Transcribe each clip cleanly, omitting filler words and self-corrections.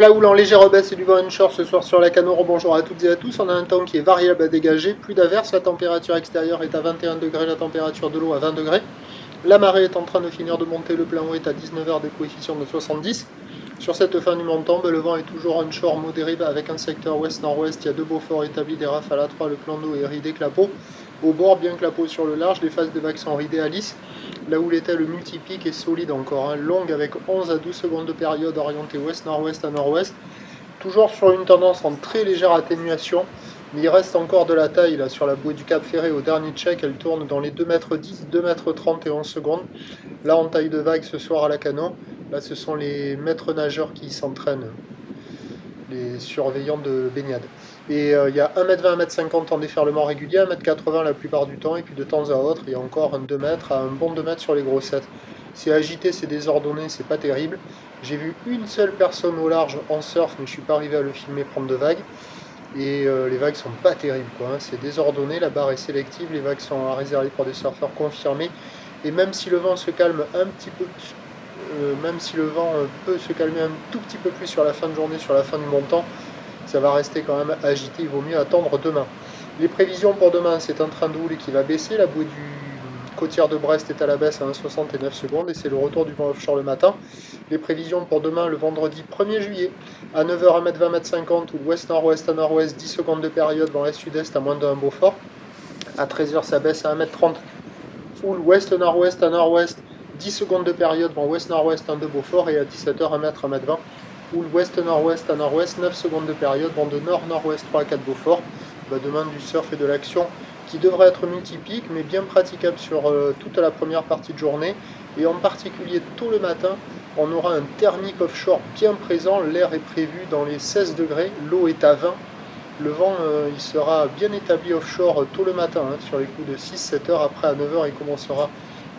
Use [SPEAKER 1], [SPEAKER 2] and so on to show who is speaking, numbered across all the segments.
[SPEAKER 1] Là où en légère baisse du vent onshore ce soir sur la Canoro, bonjour à toutes et à tous. On a un temps qui est variable à dégager, plus d'averses, la température extérieure est à 21 degrés, la température de l'eau à 20 degrés. La marée est en train de finir de monter, le plein eau est à 19h, des coefficients de 70. Sur cette fin du montant, le vent est toujours onshore modéré avec un secteur ouest-nord-ouest. Il y a deux beaux forts établis, des rafales à 3, le plan d'eau est ridé clapot. Au bord, bien clapot sur le large, les phases de vagues sont ridées à lisse. Là où l'était le multipic est solide encore, longue avec 11 à 12 secondes de période orientée ouest-nord-ouest à nord-ouest. Toujours sur une tendance en très légère atténuation, mais il reste encore de la taille là sur la bouée du Cap Ferré au dernier check, elle tourne dans les 2,10 m, 2,30 m et 11 secondes. Là en taille de vague ce soir à la Cano, là ce sont les maîtres nageurs qui s'entraînent, les surveillants de baignade. Et il y a 1,20 m, 1,50 m en déferlement régulier, 1,80 m la plupart du temps, et puis de temps à autre, il y a encore un 2 m à un bon 2 m sur les grossettes. C'est agité, c'est désordonné, c'est pas terrible. J'ai vu une seule personne au large en surf, mais je suis pas arrivé à le filmer prendre de vagues. Et les vagues sont pas terribles, quoi. C'est désordonné, la barre est sélective, les vagues sont réservées pour des surfeurs confirmés. Et même si le vent se calme un petit peu, même si le vent peut se calmer un tout petit peu plus sur la fin de journée, sur la fin du montant, ça va rester quand même agité, il vaut mieux attendre demain. Les prévisions pour demain, c'est un train de houle qui va baisser, la bouée du côtière de Brest est à la baisse à 1,60 et 9 secondes et c'est le retour du vent offshore le matin. Les prévisions pour demain, le vendredi 1er juillet, à 9h, 1m20, 1m50, ou ouest-nord-ouest à nord-ouest, 10 secondes de période, vent est-sud-est à moins de 1 Beaufort. À 13h, ça baisse à 1m30, houle ouest-nord-ouest à nord-ouest, 10 secondes de période, vent ouest-nord-ouest 1 de Beaufort, et à 17h, 1m, 1m20, houle ouest-nord-ouest à nord-ouest, 9 secondes de période, vent de nord-nord-ouest 3 à 4 Beaufort. Demain du surf et de l'action qui devrait être multipique, mais bien praticable sur toute la première partie de journée, et en particulier tôt le matin, on aura un thermique offshore bien présent, l'air est prévu dans les 16 degrés, l'eau est à 20, le vent il sera bien établi offshore tôt le matin, sur les coups de 6-7 heures, après à 9h il commencera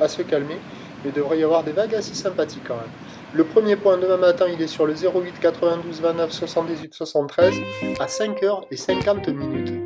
[SPEAKER 1] à se calmer, mais il devrait y avoir des vagues assez sympathiques quand même. Le premier point demain matin, il est sur le 08 92 29 78 73 à 5h50.